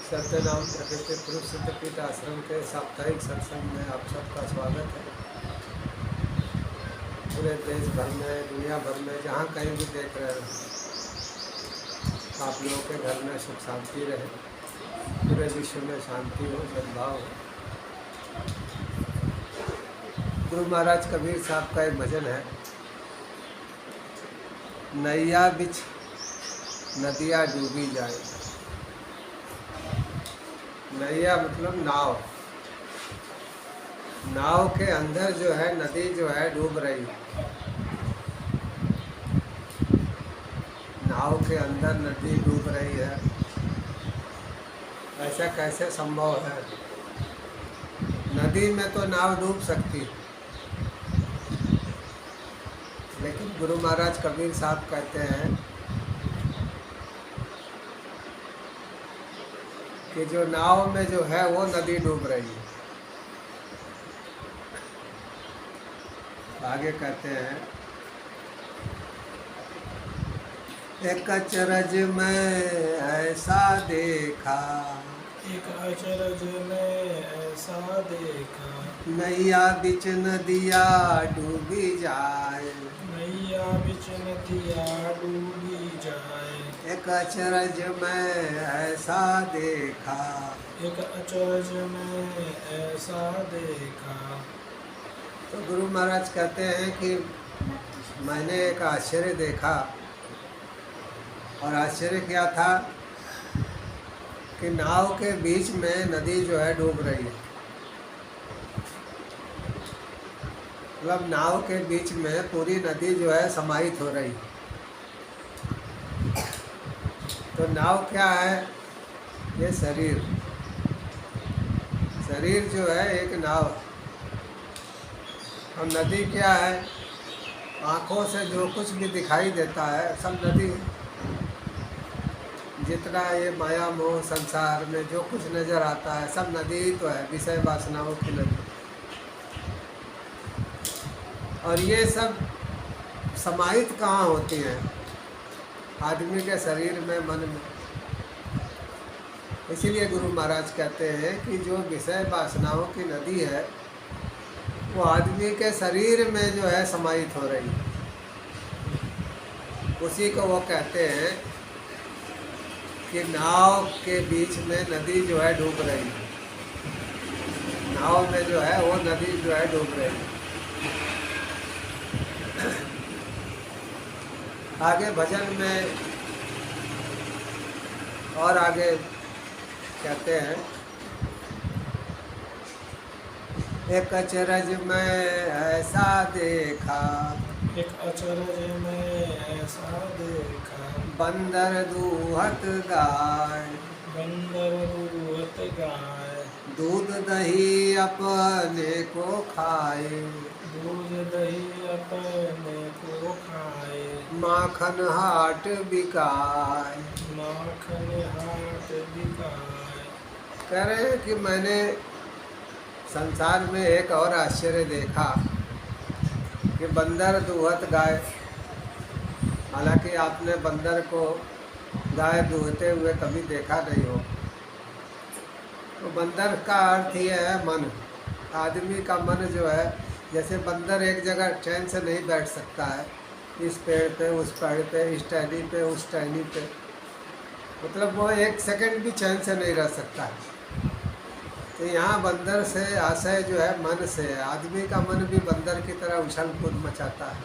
सत्यनाम प्रकृति पुरुष सिद्धपीठ आश्रम के साप्ताहिक सत्संग में आप सबका स्वागत है। पूरे देश भर में, दुनिया भर में, जहाँ कहीं भी देख रहे हो, आप लोगों के घर में सुख शांति रहे, पूरे विश्व में शांति हो, सद्भाव हो। गुरु महाराज कबीर साहब का एक भजन है, नैया बिच नदिया डूबी जाए। नैया मतलब नाव। नाव के अंदर जो है नदी जो है डूब रही है। नाव के अंदर नदी डूब रही है, ऐसा कैसे संभव है? नदी में तो नाव डूब सकती है, लेकिन गुरु महाराज कबीर साहब कहते हैं कि जो नाव में जो है वो नदी डूब रही है। आगे कहते हैं, एक अचरज में ऐसा देखा, एक अचरज में ऐसा देखा, नैया बिच नदिया डूबी जाए। नैया बिच नदिया डूबी जाए। एक अचरज में ऐसा देखा, एक अचरज में ऐसा देखा। तो गुरु महाराज कहते हैं कि मैंने एक आश्चर्य देखा, और आश्चर्य क्या था कि नाव के बीच में नदी जो है डूब रही है। मतलब नाव के बीच में पूरी नदी जो है समाहित हो रही है। तो नाव क्या है? ये शरीर। शरीर जो है एक नाव है। और नदी क्या है? आँखों से जो कुछ भी दिखाई देता है सब नदी है। जितना ये माया मोह संसार में जो कुछ नज़र आता है सब नदी ही तो है, विषय वासनाओं की नदी। और ये सब समाहित कहाँ होती हैं? आदमी के शरीर में, मन में। इसीलिए गुरु महाराज कहते हैं कि जो विषय वासनाओं की नदी है वो आदमी के शरीर में जो है समाहित हो रही है। उसी को वो कहते हैं कि नाव के बीच में नदी जो है डूब रही है। नाव में जो है वो नदी जो है डूब रही है। आगे भजन में और आगे कहते हैं, एक अचरज में ऐसा देखा, एक अचरज में ऐसा देखा, बंदर दूहत गाय। बंदर दूहत गाय। दूध दही अपने को खाए, दूध दही अपने को खाए। माखन हाट बिकाए। माखन हाट बिकाए। कह रहे हैं कि मैंने संसार में एक और आश्चर्य देखा कि बंदर दूहत गाय। हालांकि आपने बंदर को गाय दूहते हुए कभी देखा नहीं हो। तो बंदर का अर्थ ये है मन। आदमी का मन जो है, जैसे बंदर एक जगह चैन से नहीं बैठ सकता है, इस पेड़ पे, उस पेड़ पे, इस टहनी पे, उस टहनी पे, मतलब वो एक सेकंड भी चैन से नहीं रह सकता है। तो यहाँ बंदर से आशय जो है मन से है। आदमी का मन भी बंदर की तरह उछल कूद मचाता है।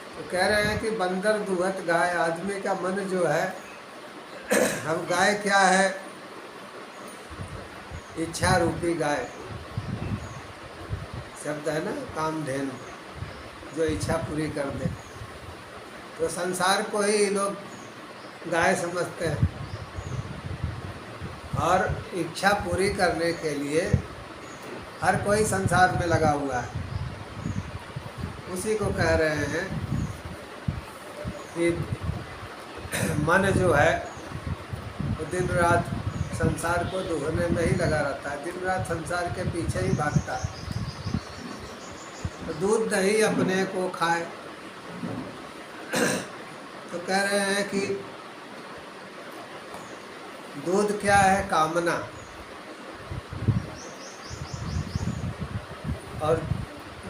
तो कह रहे हैं कि बंदर दूहत गाय। आदमी का मन जो है, हम गाय क्या है? इच्छा रूपी गाय शब्द है ना, कामधेनु, जो इच्छा पूरी कर दे। तो संसार को ही लोग गाय समझते हैं, और इच्छा पूरी करने के लिए हर कोई संसार में लगा हुआ है। उसी को कह रहे हैं कि मन जो है वो दिन रात संसार को दूहने में ही लगा रहता है, दिन रात संसार के पीछे ही भागता है। तो दूध दही अपने को खाए। तो कह रहे हैं कि दूध क्या है? कामना। और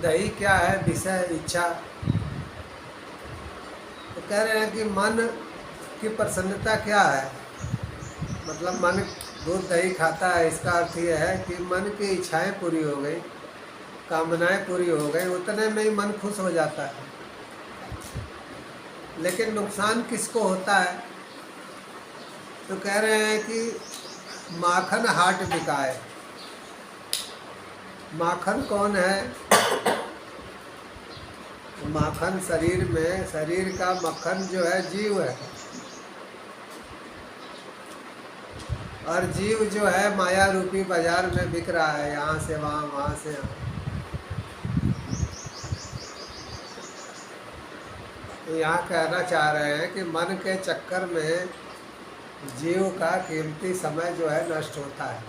दही क्या है? विषय, इच्छा। तो कह रहे हैं कि मन की प्रसन्नता क्या है? मतलब मन दूध दही खाता है, इसका अर्थ यह है कि मन की इच्छाएं पूरी हो गई, कामनाएं पूरी हो गई, उतने में ही मन खुश हो जाता है। लेकिन नुकसान किसको होता है? तो कह रहे हैं कि माखन हाट बिकाए। माखन कौन है? माखन शरीर में, शरीर का मक्खन जो है जीव है, और जीव जो है माया रूपी बाजार में बिक रहा है, यहाँ से वहाँ, वहाँ से यहाँ। तो यहाँ कहना चाह रहे हैं कि मन के चक्कर में जीव का कीमती समय जो है नष्ट होता है।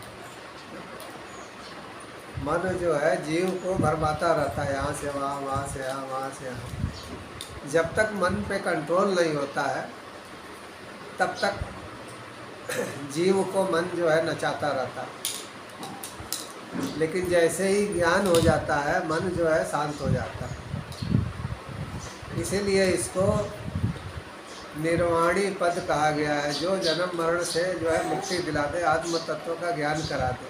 मन जो है जीव को भरमाता रहता है, यहाँ से वहाँ, वहाँ से यहाँ, वहाँ से यहाँ। जब तक मन पे कंट्रोल नहीं होता है तब तक जीव को मन जो है नचाता रहता है। लेकिन जैसे ही ज्ञान हो जाता है मन जो है शांत हो जाता है। इसीलिए इसको निर्वाणी पद कहा गया है, जो जन्म मरण से जो है मुक्ति दिला दे, आत्म तत्व का ज्ञान करा दे।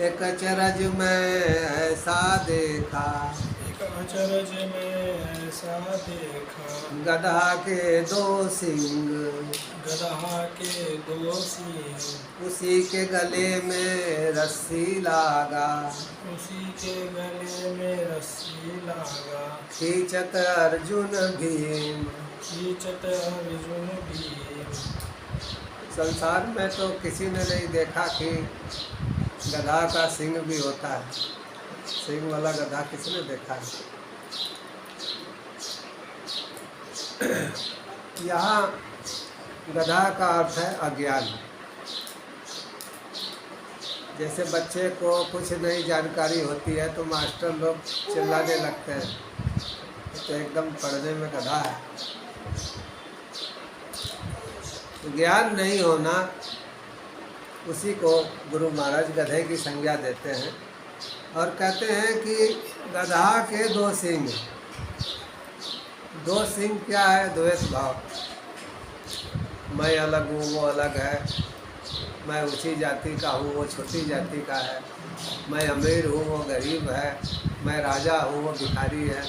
एक अचरज में ऐसा देखा, एक अचरज में ऐसा देखा, गधा के दो सिंग, गदहा के दो सींग, उसी के गले में रस्सी लागा, उसी के गले में रस्सी लागा, खींचत अर्जुन भीम। खींचत अर्जुन भीम। संसार में तो किसी ने नहीं देखा कि गधा का सिंग भी होता है। सिंग वाला गधा किसने देखा है? यहाँ गधा का अर्थ है अज्ञान। जैसे बच्चे को कुछ नई जानकारी होती है तो मास्टर लोग चिल्लाने लगते हैं, तो एकदम पढ़ने में गधा है। ज्ञान नहीं होना, उसी को गुरु महाराज गधे की संज्ञा देते हैं और कहते हैं कि गधा के दो सींग। दो सींग क्या है? द्वैत भाव। मैं अलग हूँ, वो अलग है। मैं ऊंची जाति का हूँ, वो छोटी जाति का है। मैं अमीर हूँ, वो गरीब है। मैं राजा हूँ, वो भिखारी है।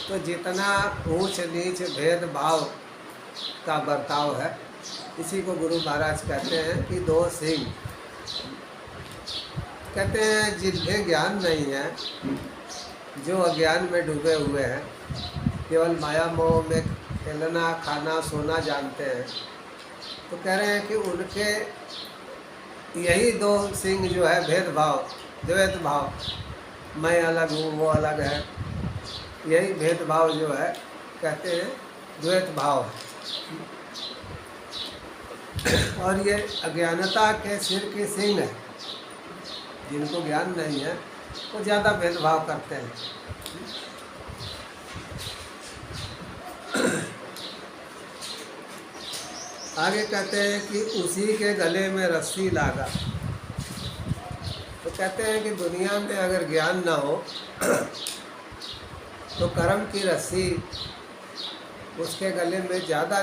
तो जितना ऊंच नीच भेदभाव का बर्ताव है, इसी को गुरु महाराज कहते हैं कि दो सिंह। कहते हैं जिन्हें ज्ञान नहीं है, जो अज्ञान में डूबे हुए हैं, केवल माया मोह में खेलना खाना सोना जानते हैं, तो कह रहे हैं कि उनके यही दो सिंह जो है भेदभाव, द्वैत भाव, मैं अलग हूँ वो अलग है, यही भेदभाव जो है कहते हैं द्वैत भाव है। और ये अज्ञानता के सिर के सिंह है। जिनको ज्ञान नहीं है वो ज़्यादा भेदभाव करते हैं। आगे कहते हैं कि उसी के गले में रस्सी लागा। तो कहते हैं कि दुनिया में अगर ज्ञान ना हो तो कर्म की रस्सी उसके गले में ज़्यादा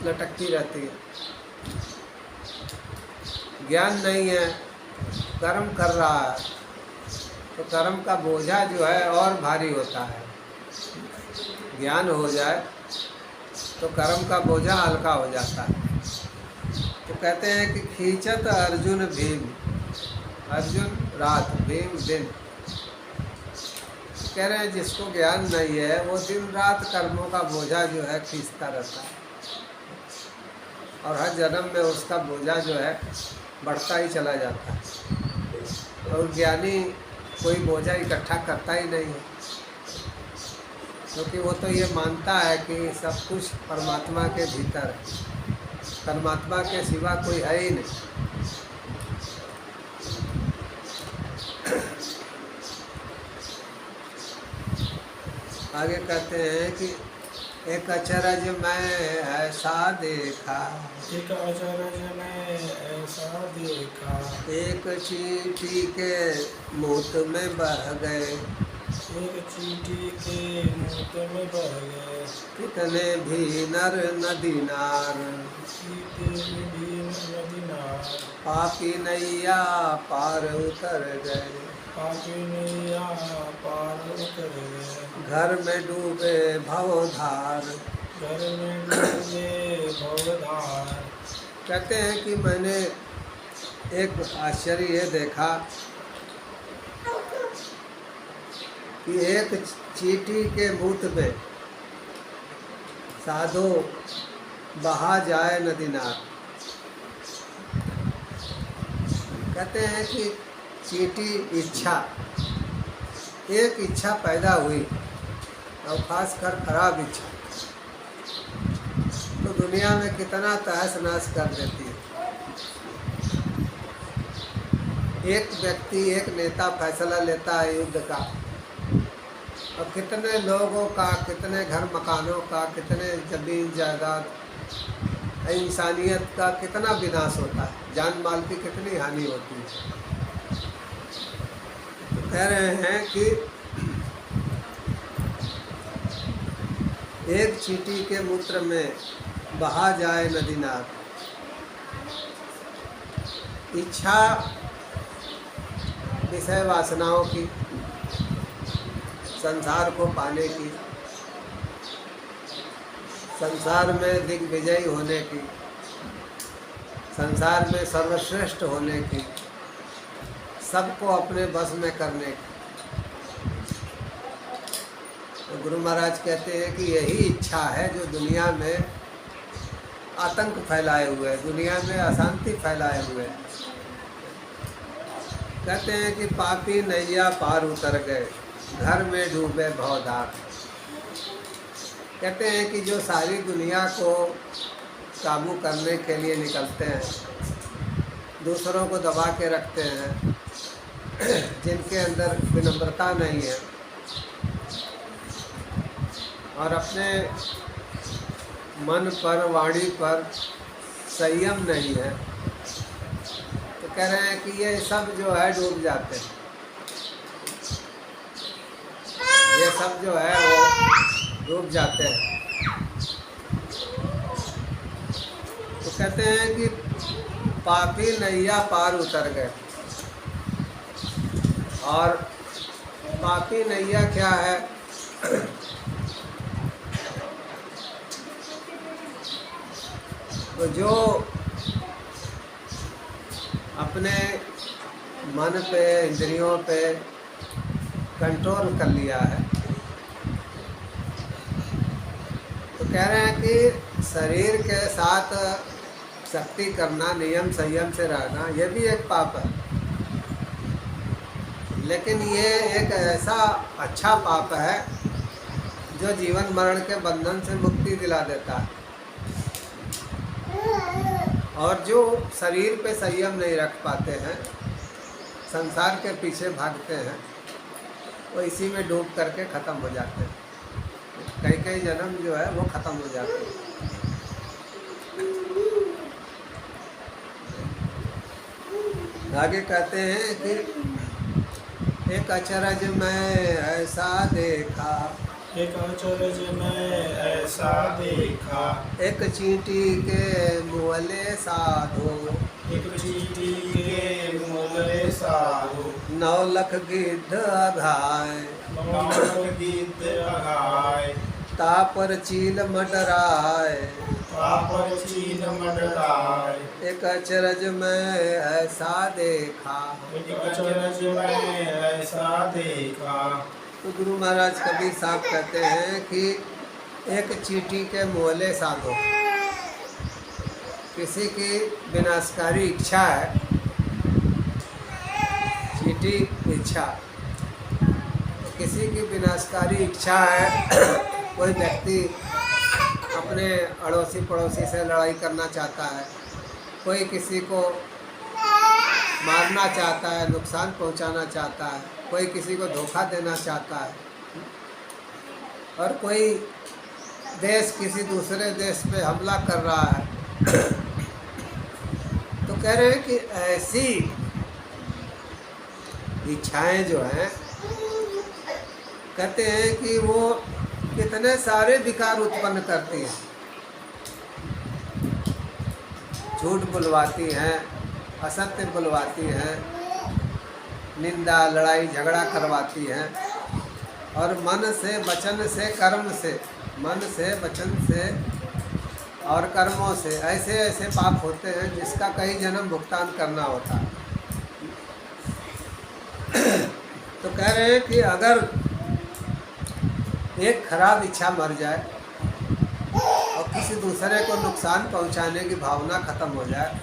लटकती रहती है। ज्ञान नहीं है, कर्म कर रहा है, तो कर्म का बोझा जो है और भारी होता है। ज्ञान हो जाए तो कर्म का बोझा हल्का हो जाता है। तो कहते हैं कि खींचत अर्जुन भीम। अर्जुन रात, भीम दिन। कह रहे हैं जिसको ज्ञान नहीं है वो दिन रात कर्मों का बोझा जो है खींचता रहता है, और हर जन्म में उसका बोझा जो है बढ़ता ही चला जाता है। और ज्ञानी कोई बोझा इकट्ठा करता ही नहीं है, क्योंकि वो तो ये मानता है कि सब कुछ परमात्मा के भीतर है, परमात्मा के सिवा कोई है ही नहीं। आगे कहते हैं कि एक अचरज मैं ऐसा देखा, एक अचरज में ऐसा देखा, एक चींटी के मुंह में बह गए, एक चींटी के मुंह में बह गए, कितने भी नर नदी नार, कितने भी नदी नार, पापी नैया पार उतर गए, पापी नैया पार उतर गए, घर में डूबे भवधार। घर में डूबे भवधार। कहते हैं कि मैंने एक आश्चर्य ये देखा कि एक चींटी के मुंह में साधो बहा जाए नदी नार। कहते हैं कि चींटी इच्छा, एक इच्छा पैदा हुई और खासकर खराब इच्छा तो दुनिया में कितना तहस नहस कर देती है। एक व्यक्ति, एक नेता फैसला लेता है युद्ध का और कितने लोगों का, कितने घर मकानों का, कितने जमीन जायदाद, इंसानियत का कितना विनाश होता है, जान माल की कितनी हानि होती है। तो कह रहे हैं कि एक चींटी के मूत्र में बहा जाए नदी नार। इच्छा विषय वासनाओं की, संसार को पाने की, संसार में दिग्विजयी होने की, संसार में सर्वश्रेष्ठ होने की, सबको अपने बस में करने की। तो गुरु महाराज कहते हैं कि यही इच्छा है जो दुनिया में आतंक फैलाए हुए है, दुनिया में अशांति फैलाए हुए है। कहते हैं कि पापी नैया पार उतर गए, घर में डूबे भवधार। कहते हैं कि जो सारी दुनिया को काबू करने के लिए निकलते हैं, दूसरों को दबा के रखते हैं, जिनके अंदर विनम्रता नहीं है और अपने मन पर, वाणी पर संयम नहीं है, तो कह रहे हैं कि ये सब जो है डूब जाते हैं। ये सब जो है वो डूब जाते हैं। तो कहते हैं कि पापी नैया पार उतर गए। और पापी नैया क्या है? तो जो अपने मन पे, इंद्रियों पे कंट्रोल कर लिया है, तो कह रहे हैं कि शरीर के साथ शक्ति करना, नियम संयम से रहना, ये भी एक पाप है। लेकिन ये एक ऐसा अच्छा पाप है जो जीवन मरण के बंधन से मुक्ति दिला देता है। और जो शरीर पे संयम नहीं रख पाते हैं, संसार के पीछे भागते हैं, वो इसी में डूब करके ख़त्म हो जाते हैं। कई कई जन्म जो है वो ख़त्म हो जाते हैं। आगे कहते हैं कि एक अचरज में ऐसा देखा, एक अचरज में ऐसा देखा, एक चींटी के मुहले साधो, एक चींटी के मुहले साधो, 9 लाख गिद्ध अघाय, 9 लाख गिद्ध अघाय, तापर चील मडराय, तापर चील मंडराय, एक अचरज में ऐसा देखा। एक अचरज में ऐसा देखा। तो गुरु महाराज कबीर साहब कहते हैं कि एक चींटी के मोहले साधो। किसी की विनाशकारी इच्छा है, चींटी इच्छा, किसी की विनाशकारी इच्छा है, कोई व्यक्ति अपने अड़ोसी पड़ोसी से लड़ाई करना चाहता है, कोई किसी को मारना चाहता है, नुकसान पहुंचाना चाहता है, कोई किसी को धोखा देना चाहता है, और कोई देश किसी दूसरे देश पे हमला कर रहा है तो कह रहे हैं कि ऐसी इच्छाएं जो हैं, कहते हैं कि वो कितने सारे विकार उत्पन्न करती हैं। झूठ बुलवाती हैं, असत्य बुलवाती हैं, निंदा लड़ाई झगड़ा करवाती हैं, और मन से वचन से कर्म से, मन से वचन से और कर्मों से ऐसे ऐसे पाप होते हैं जिसका कई जन्म भुगतान करना होता है। तो कह रहे हैं कि अगर एक खराब इच्छा मर जाए और किसी दूसरे को नुकसान पहुंचाने की भावना खत्म हो जाए,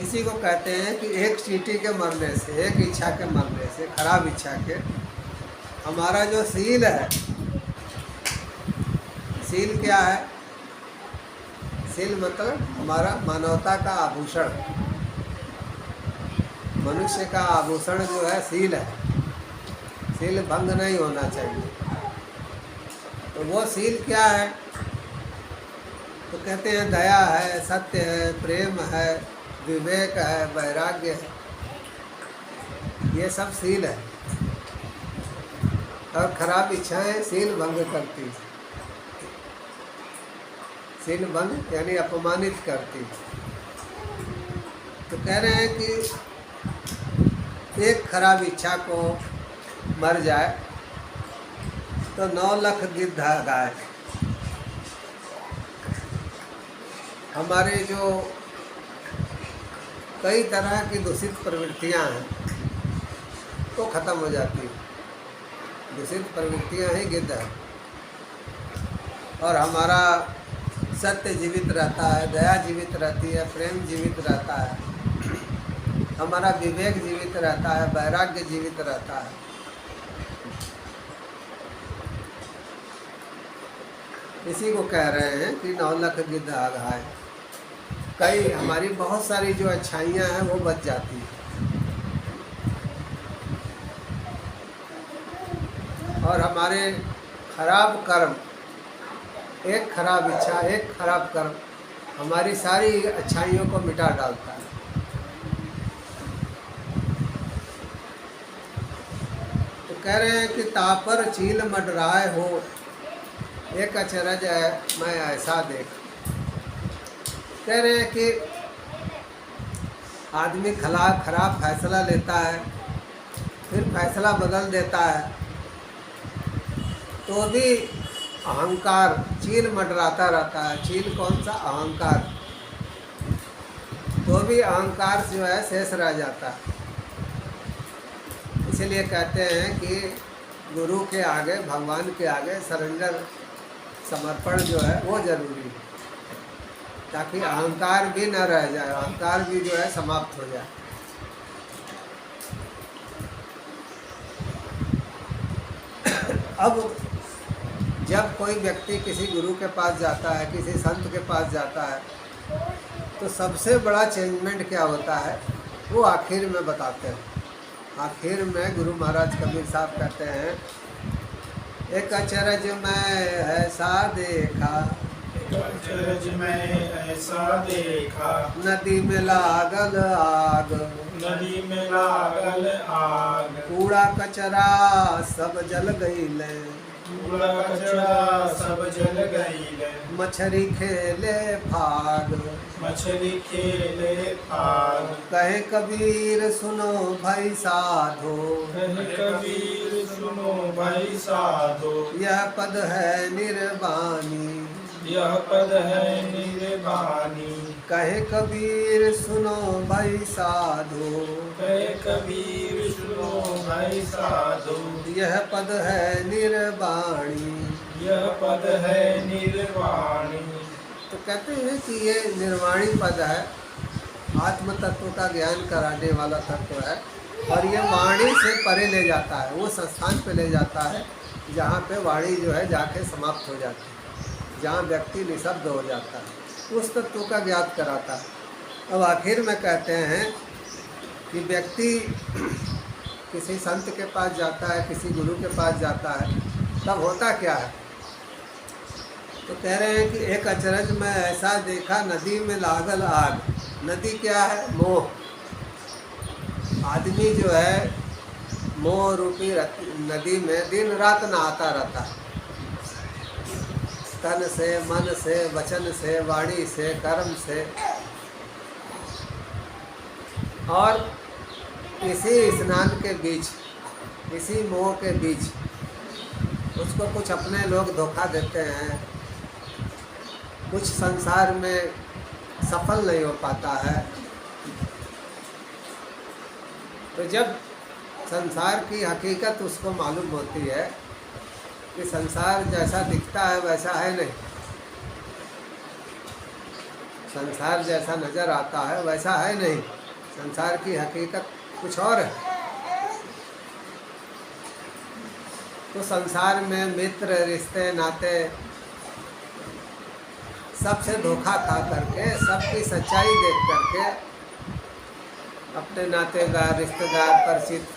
इसी को कहते हैं कि एक चींटी के मरने से, एक इच्छा के मरने से, खराब इच्छा के, हमारा जो सील है, सील क्या है? सील मतलब हमारा मानवता का आभूषण, मनुष्य का आभूषण जो है सील है। सील भंग नहीं होना चाहिए। तो वो सील क्या है? तो कहते हैं दया है, सत्य है, प्रेम है, विवेक है, वैराग्य है, ये सब सील है। और खराब इच्छाएं सील भंग करती, सील भंग यानी अपमानित करती। तो कह रहे हैं कि एक खराब इच्छा को मर जाए तो 9 लाख गिद्ध गाय। हमारे जो कई तरह की दूषित प्रवृत्तियां हैं वो खत्म हो जाती हैं। दूषित प्रवृत्तियां ही गिद्ध है। और हमारा सत्य जीवित रहता है, दया जीवित रहती है, प्रेम जीवित रहता है, हमारा विवेक जीवित रहता है, वैराग्य जीवित रहता है। इसी को कह रहे हैं कि 9 लाख गिद्ध गाय। कई हमारी बहुत सारी जो अच्छाइयाँ हैं वो बच जाती हैं। और हमारे खराब कर्म, एक खराब इच्छा, एक खराब कर्म हमारी सारी अच्छाइयों को मिटा डालता है। तो कह रहे हैं कि तापर चील मडराए हो, एक अचरज है मैं ऐसा देख। कह रहे हैं कि आदमी खराब फैसला लेता है, फिर फैसला बदल देता है, तो भी अहंकार चील मंडराता रहता है। चील कौन सा? अहंकार। तो भी अहंकार जो है शेष रह जाता है। इसलिए कहते हैं कि गुरु के आगे, भगवान के आगे सरेंडर, समर्पण जो है वो जरूरी है, ताकि अहंकार भी न रह जाए, अहंकार भी जो है समाप्त हो जाए। अब जब कोई व्यक्ति किसी गुरु के पास जाता है, किसी संत के पास जाता है, तो सबसे बड़ा चेंजमेंट क्या होता है वो आखिर में बताते हैं। आखिर में गुरु महाराज कबीर साहब कहते हैं, एक अचरज में ऐसा देखा, अचरज में ऐसा देखा, नदी में लागल आग, नदी में लागल आग, कूड़ा कचरा सब जल गईले, कूड़ा कचरा सब जल गईले, मछरी खेले फाग, मछली खेले फाग। कहे कबीर सुनो भाई साधो, कहे कबीर सुनो भाई साधो, यह पद है निर्वाणी, यह पद है निर्वाणी। कहे कबीर सुनो भाई साधो, कहे कबीर सुनो भाई साधो, यह पद है निर्वाणी। यह पद है निर्वाणी। तो कहते हैं कि ये निर्वाणी पद है, आत्म तत्व का ज्ञान कराने वाला तत्व है, और ये वाणी से परे ले जाता है, वो संस्थान पे ले जाता है जहाँ पे वाणी जो है जाके समाप्त हो जाती है, जहाँ व्यक्ति निशब्द हो जाता है, उस तत्व का ज्ञात कराता है। अब आखिर में कहते हैं कि व्यक्ति किसी संत के पास जाता है, किसी गुरु के पास जाता है, तब होता क्या है तो कह रहे हैं कि एक अचरज में ऐसा देखा, नदी में लागल आग। नदी क्या है? मोह। आदमी जो है मोह रूपी नदी में दिन रात नहाता रहता है, तन से, मन से, वचन से, वाणी से, कर्म से। और इसी स्नान के बीच, इसी मोह के बीच उसको कुछ अपने लोग धोखा देते हैं, कुछ संसार में सफल नहीं हो पाता है। तो जब संसार की हकीकत उसको मालूम होती है कि संसार जैसा दिखता है वैसा है नहीं, संसार जैसा नज़र आता है वैसा है नहीं, संसार की हकीकत कुछ और है। तो संसार में मित्र, रिश्ते, नाते सबसे धोखा खा करके, सबकी सच्चाई देख करके, अपने नातेदार, रिश्तेदार, परिचित,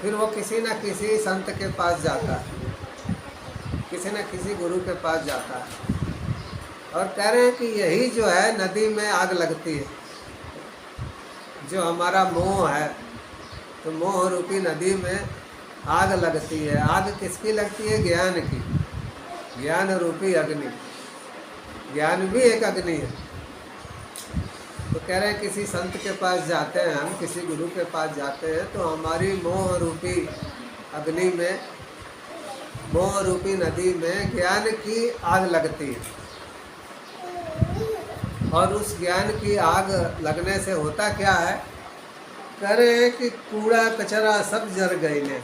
फिर वो किसी न किसी संत के पास जाता है, किसी न किसी गुरु के पास जाता है और कह रहे हैं कि यही जो है नदी में आग लगती है। जो हमारा मोह है, तो मोह रूपी नदी में आग लगती है। आग किसकी लगती है? ज्ञान की। ज्ञान रूपी अग्नि, ज्ञान भी एक अग्नि है। तो कह रहे हैं किसी संत के पास जाते हैं हम, किसी गुरु के पास जाते हैं, तो हमारी मोह रूपी अग्नि में, मोह रूपी नदी में ज्ञान की आग लगती है। और उस ज्ञान की आग लगने से होता क्या है? कह रहे हैं कि कूड़ा कचरा सब जर गए ने,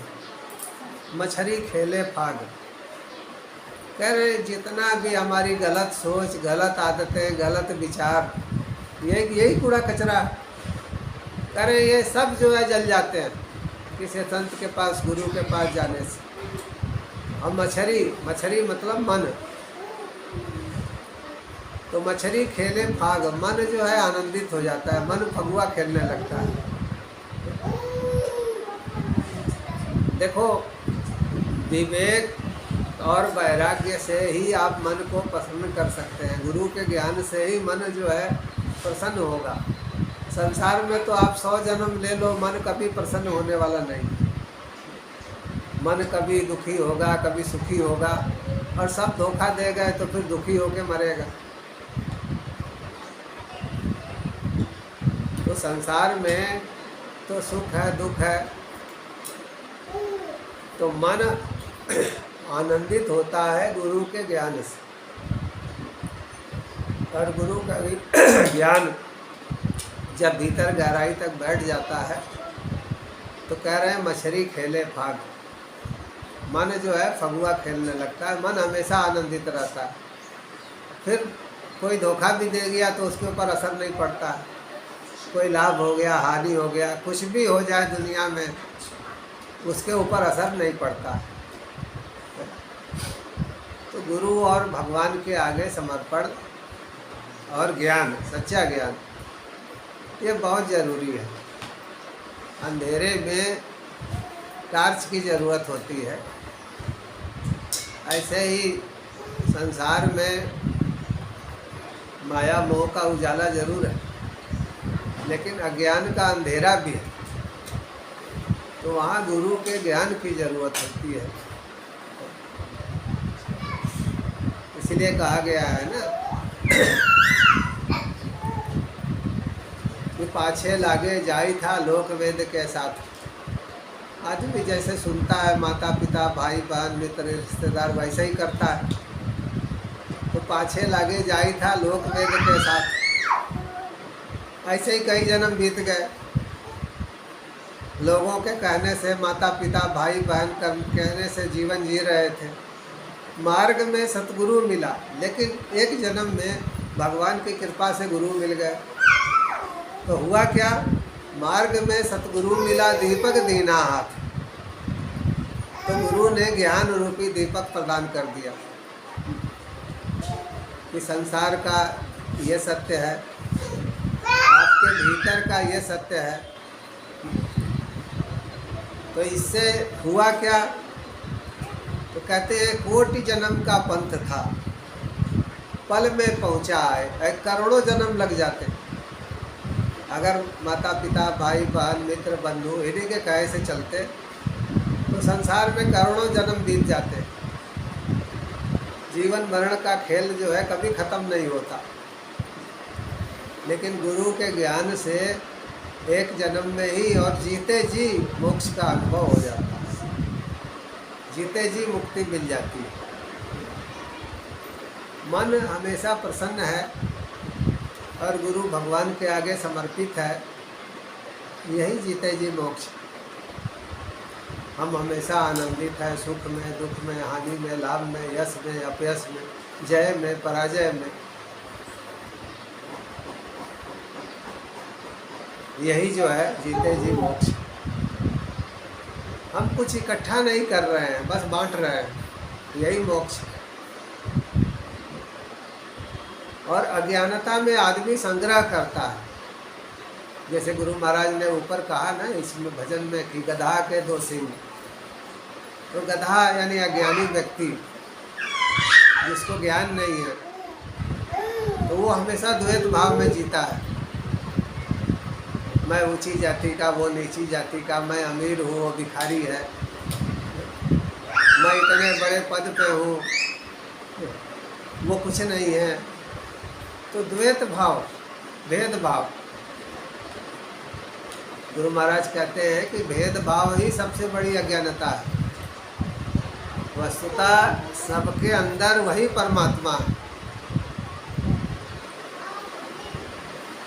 मछली खेले फाग। कह रहे हैं जितना भी हमारी गलत सोच, गलत आदतें, गलत विचार, यही कूड़ा कचरा, कह रहे ये सब जो है जल जाते हैं किसी संत के पास, गुरु के पास जाने से। और मछली मतलब मन, तो मछली खेले फाग, मन जो है आनंदित हो जाता है, मन फगुआ खेलने लगता है। देखो, विवेक और वैराग्य से ही आप मन को प्रसन्न कर सकते हैं। गुरु के ज्ञान से ही मन जो है प्रसन्न होगा। संसार में तो आप 100 जन्म ले लो, मन कभी प्रसन्न होने वाला नहीं। मन कभी दुखी होगा, कभी सुखी होगा, और सब धोखा दे गए तो फिर दुखी होके मरेगा। तो संसार में तो सुख है, दुख है, तो मन आनंदित होता है गुरु के ज्ञान से। और गुरु का भी ज्ञान जब भीतर गहराई तक बैठ जाता है, तो कह रहे हैं मछली खेले फाग, मन जो है फगुआ खेलने लगता है, मन हमेशा आनंदित रहता है। फिर कोई धोखा भी दे गया तो उसके ऊपर असर नहीं पड़ता है। कोई लाभ हो गया, हानि हो गया, कुछ भी हो जाए दुनिया में, उसके ऊपर असर नहीं पड़ता। तो गुरु और भगवान के आगे समर्पण और ज्ञान, सच्चा ज्ञान, ये बहुत ज़रूरी है। अंधेरे में टार्च की ज़रूरत होती है, ऐसे ही संसार में माया मोह का उजाला ज़रूर है, लेकिन अज्ञान का अंधेरा भी है। तो वहाँ गुरु के ज्ञान की ज़रूरत होती है। इसलिए कहा गया है ना कि पाछे लागे जाई था लोक वेद के साथ। आदमी जैसे सुनता है माता पिता, भाई बहन, मित्र, रिश्तेदार, वैसे ही करता है। तो पाछे लागे जाई था लोक वेद के साथ। ऐसे ही कई जन्म बीत गए, लोगों के कहने से, माता पिता, भाई बहन कहने से जीवन जी रहे थे। मार्ग में सतगुरु मिला, लेकिन एक जन्म में भगवान की कृपा से गुरु मिल गए। तो हुआ क्या? मार्ग में सतगुरु मिला, दीपक दीना हाथ। तो गुरु ने ज्ञान रूपी दीपक प्रदान कर दिया कि संसार का ये सत्य है, आपके भीतर का ये सत्य है। तो इससे हुआ क्या? तो तो कहते हैं कोटि जन्म का पंथ था, पल में पहुंचा है। करोड़ों जन्म लग जाते अगर माता पिता भाई बहन मित्र बंधु इन्हीं के कहे से चलते तो संसार में करोड़ों जन्म बीत जाते। जीवन मरण का खेल जो है कभी ख़त्म नहीं होता, लेकिन गुरु के ज्ञान से एक जन्म में ही और जीते जी मोक्ष का अनुभव हो जाता है, जीते जी मुक्ति मिल जाती है। मन हमेशा प्रसन्न है और गुरु भगवान के आगे समर्पित है, यही जीते जी मोक्ष। हम हमेशा आनंदित हैं, सुख में दुख में हानि में लाभ में यश में अपयश में जय में पराजय में, यही जो है जीते जी मोक्ष। हम कुछ इकट्ठा नहीं कर रहे हैं, बस बांट रहे हैं, यही मोक्ष। और अज्ञानता में आदमी संग्रह करता है, जैसे गुरु महाराज ने ऊपर कहा ना इसमें भजन में कि गधा के दो सिंह। तो गधा यानी अज्ञानी व्यक्ति जिसको ज्ञान नहीं है, तो वो हमेशा द्वैत भाव में जीता है। मैं ऊंची जाति का, वो नीची जाति का, मैं अमीर हूँ वो भिखारी है, मैं इतने बड़े पद पे हूँ वो कुछ नहीं है। तो द्वैत भाव, भेदभाव। गुरु महाराज कहते हैं कि भेदभाव ही सबसे बड़ी अज्ञानता है। वस्तुतः सबके अंदर वही परमात्मा है।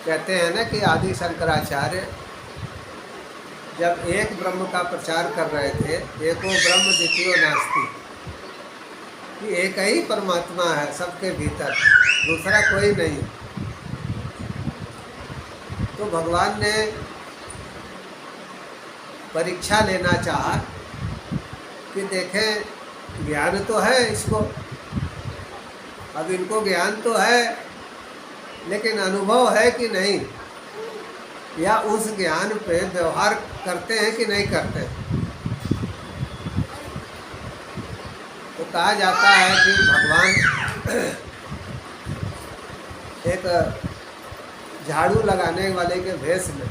कहते हैं ना कि आदि शंकराचार्य जब एक ब्रह्म का प्रचार कर रहे थे, एको ब्रह्म द्वितीयो नास्ति, कि एक ही परमात्मा है सबके भीतर, दूसरा कोई नहीं। तो भगवान ने परीक्षा लेना चाहा कि देखें ज्ञान तो है इसको, अब इनको ज्ञान तो है लेकिन अनुभव है कि नहीं, या उस ज्ञान पे व्यवहार करते हैं कि नहीं करते। तो कहा जाता है कि भगवान एक झाड़ू लगाने वाले के भेष में,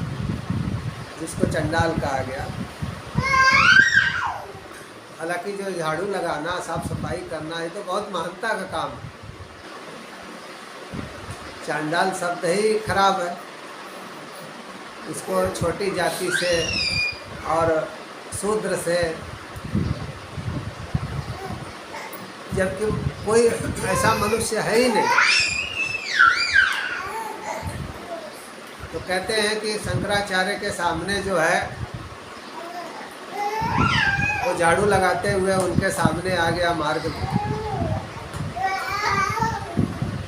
जिसको चंडाल कहा गया, हालांकि जो झाड़ू लगाना साफ सफाई करना ये तो बहुत महानता का काम है। चांडाल शब्द ही खराब है, इसको छोटी जाति से और शूद्र से, जबकि कोई ऐसा मनुष्य है ही नहीं। तो कहते हैं कि शंकराचार्य के सामने जो है वो झाड़ू लगाते हुए उनके सामने आ गया मार्ग में।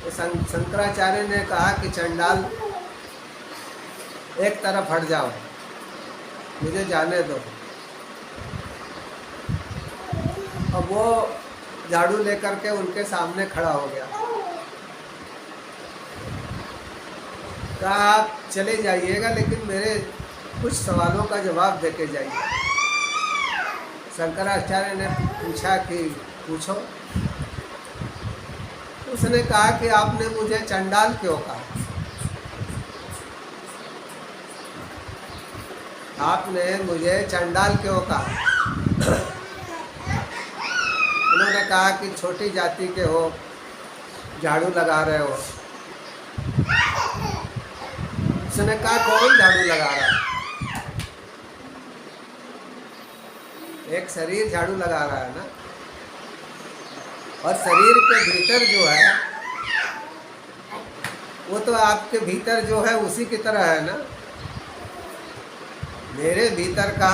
तो शंकराचार्य ने कहा कि चंडाल एक तरफ हट जाओ, मुझे जाने दो। अब वो झाड़ू लेकर के उनके सामने खड़ा हो गया। कहा आप चले जाइएगा लेकिन मेरे कुछ सवालों का जवाब देके जाइए। शंकराचार्य ने पूछा कि पूछो। उसने कहा कि आपने मुझे चंडाल क्यों कहा? आपने मुझे चंडाल क्यों कहा? उन्होंने कहा कि छोटी जाति के हो, झाड़ू लगा रहे हो। उसने कहा कौन झाड़ू लगा रहा है? एक शरीर झाड़ू लगा रहा है ना, और शरीर के भीतर जो है वो तो आपके भीतर जो है उसी की तरह है ना। मेरे भीतर का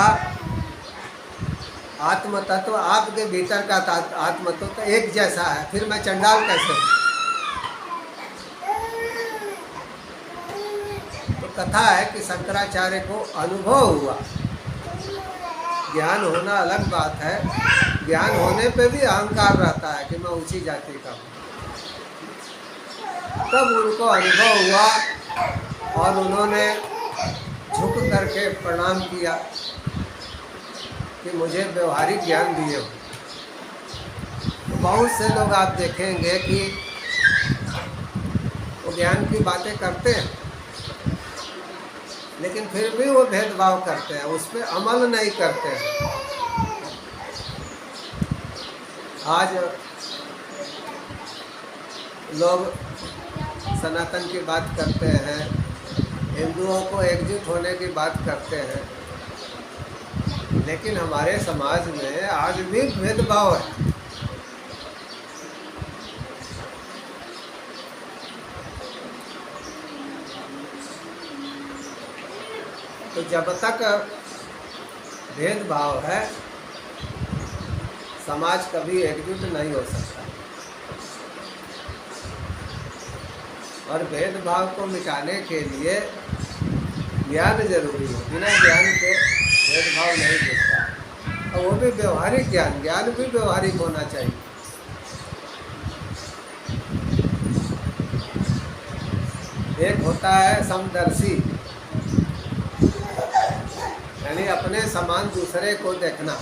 आत्म तत्व आपके भीतर का आत्म तत्व तो एक जैसा है, फिर मैं चंडाल कैसे हूँ? तो कथा है कि शंकराचार्य को अनुभव हुआ। ज्ञान होना अलग बात है, ज्ञान होने पे भी अहंकार रहता है कि मैं ऊंची जाति का हूँ। तब उनको अनुभव हुआ और उन्होंने झुक करके प्रणाम किया कि मुझे व्यवहारिक ज्ञान दिए हो। बहुत से लोग आप देखेंगे कि वो ज्ञान की बातें करते हैं, लेकिन फिर भी वो भेदभाव करते हैं, उस पर अमल नहीं करते हैं। आज लोग सनातन की बात करते हैं, हिंदुओं को एकजुट होने की बात करते हैं, लेकिन हमारे समाज में आज भी भेदभाव है। तो जब तक भेदभाव है, समाज कभी एकजुट नहीं हो सकता। और भेदभाव को मिटाने के लिए ज्ञान जरूरी है। बिना ज्ञान के भेदभाव नहीं दिखता, और वो भी व्यवहारिक ज्ञान। ज्ञान भी व्यवहारिक होना चाहिए। एक होता है समदर्शी, यानी अपने समान दूसरे को देखना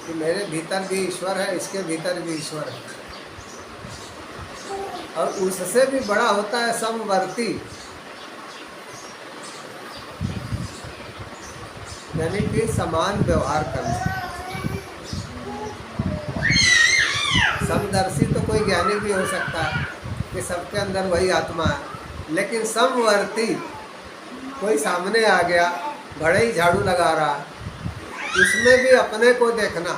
कि मेरे भीतर भी ईश्वर है, इसके भीतर भी ईश्वर है। और उससे भी बड़ा होता है समवर्ती, यानी कि समान व्यवहार करना। समदर्शी तो कोई ज्ञानी भी हो सकता है कि सबके अंदर वही आत्मा है, लेकिन समवर्ती कोई सामने आ गया, घड़े ही झाड़ू लगा रहा है, उसमें भी अपने को देखना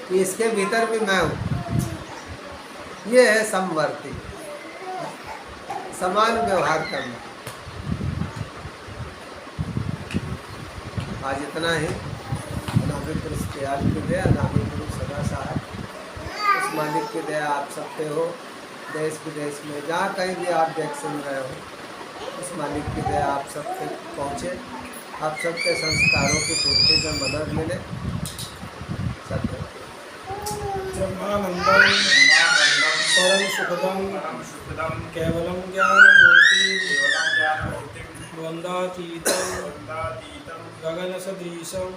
कि इसके भीतर भी मैं हूँ। ये है समवर्ती, समान व्यवहार करना। आज इतना ही। अनादि पुरुष के याद की दया, अनादि पुरुष सदा सहाय। उस मालिक की दया आप सब पे हो। देश विदेश में जहाँ कहीं भी आप देख सुन रहे हो, उस मालिक की दया आप सब पे पहुँचे। आप सबके संस्कारों की पूर्ति में मदद मिले। सत्य ब्रह्मानंदम परम सुखदम केवलम ज्ञानमूर्ति द्वंद्वातीतं गगन सदृशं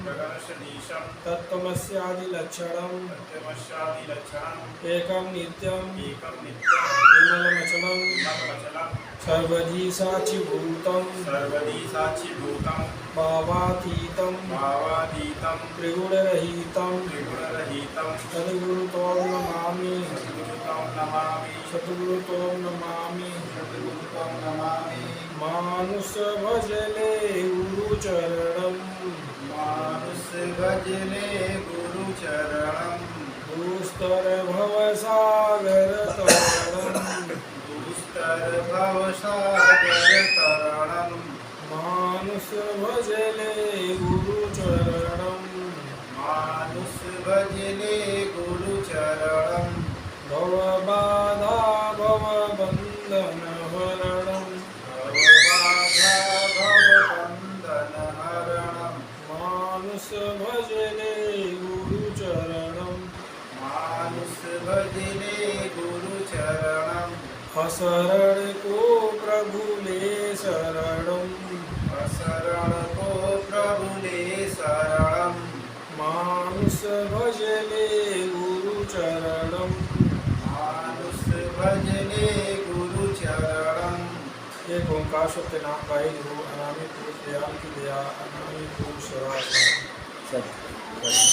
तत्त्वमस्यादिलक्षणम् एकं नित्यं निर्मलमचलं सर्वधी साक्षिभूतं भावातीतं त्रिगुणरहितं सद्गुरुतो नमामि सद्गुरुतो नमामि मानुष भजले गुरुचरणं दुस्तर भवसागर तरणं मानुष भजले गुरुचरणं भवबाधा भवबन्धन हरणं मानुष भजले गुरुचरणं असरण को प्रभु ले शरणं मानुष भजले गुरुचरणं एक ओंकार सत्यनाम पाई हो। अनामी पुरुष दयाल की दया, अनामी पुरुष सदा। सत्य।